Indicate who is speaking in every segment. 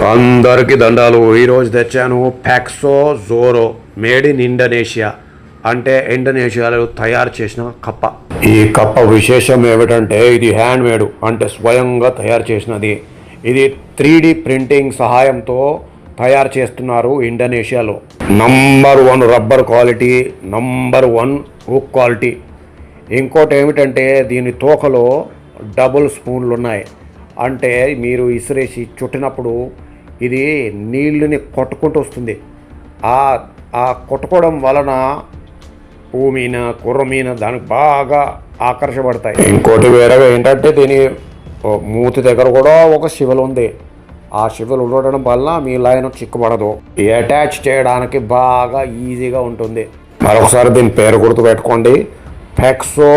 Speaker 1: అందరికీ దండాలు. ఈరోజు తెచ్చాను ఫ్యాక్సో జోరో మేడ్ ఇన్ ఇండోనేషియా, అంటే ఇండోనేషియాలో తయారు చేసిన కప్ప. ఈ కప్ప విశేషం ఏమిటంటే ఇది హ్యాండ్ మేడ్, అంటే స్వయంగా తయారు చేసినది. ఇది 3D ప్రింటింగ్ సహాయంతో తయారు చేస్తున్నారు ఇండోనేషియాలో. Number 1 rubber quality, number 1 hook quality. ఇంకోటి ఏమిటంటే దీని తోకలో డబుల్ స్పూన్లు ఉన్నాయి. అంటే మీరు ఇసిరేసి చుట్టినప్పుడు ఇది నీళ్ళని కొట్టుకుంటూ వస్తుంది. ఆ కొట్టుకోవడం వలన పువ్వు మీన కుర్ర మీన దానికి బాగా ఆకర్షపడతాయి. ఇంకోటి వేరేగా ఏంటంటే దీని మూతి దగ్గర కూడా ఒక శివలు ఉంది. ఆ శివలు ఉండడం వల్ల మీ లైన్ చిక్కుపడదు. అటాచ్ చేయడానికి బాగా ఈజీగా ఉంటుంది. మరొకసారి దీని పేరు గుర్తు పెట్టుకోండి, ఫ్యాక్సో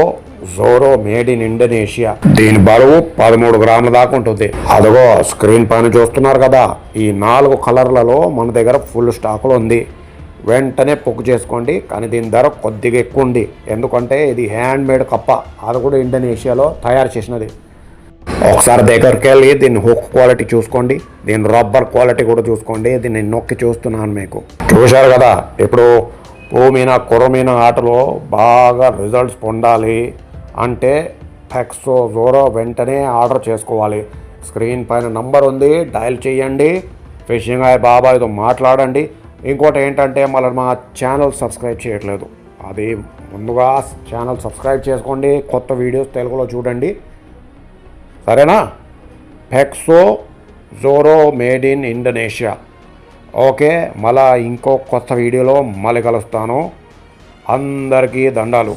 Speaker 1: జోరో మేడ్ ఇన్ ఇండోనేషియా. దీని బరువు 13 గ్రాముల దాకా ఉంటుంది. అదిగో స్క్రీన్ పైన చూస్తున్నారు కదా, ఈ 4 కలర్లలో మన దగ్గర ఫుల్ స్టాక్లో ఉంది. వెంటనే బుక్ చేసుకోండి. కానీ దీని ధర కొద్దిగా ఎక్కువ ఉంది, ఎందుకంటే ఇది హ్యాండ్ మేడ్ కప్ప, అది కూడా ఇండోనేషియాలో తయారు చేసినది. ఒకసారి దగ్గరికి వెళ్ళి దీని హుక్ క్వాలిటీ చూసుకోండి, దీని రబ్బర్ క్వాలిటీ కూడా చూసుకోండి. దీన్ని నొక్కి చూస్తున్నాను, మీకు చూశారు కదా. ఇప్పుడు పువ్వు మీద కుర్ర మీద ఆటలో బాగా రిజల్ట్స్ పొందాలి అంటే ఫ్యాక్సో జోరో వెంటనే ఆర్డర్ చేసుకోవాలి. స్క్రీన్ పైన నంబర్ ఉంది, డయల్ చేయండి. ఫిషింగ్ అయ్యే బాబాయ్తో మాట్లాడండి. ఇంకోటి ఏంటంటే మళ్ళీ మా ఛానల్ సబ్స్క్రైబ్ చేయట్లేదు, అది ముందుగా ఛానల్ సబ్స్క్రైబ్ చేసుకోండి. కొత్త వీడియోస్ తెలుగులో చూడండి, సరేనా? ఫ్యాక్సో జోరో మేడ్ ఇన్ ఇండోనేషియా. ఓకే, మళ్ళా ఇంకో కొత్త వీడియోలో మళ్ళీ కలుస్తాను. అందరికీ దండాలు.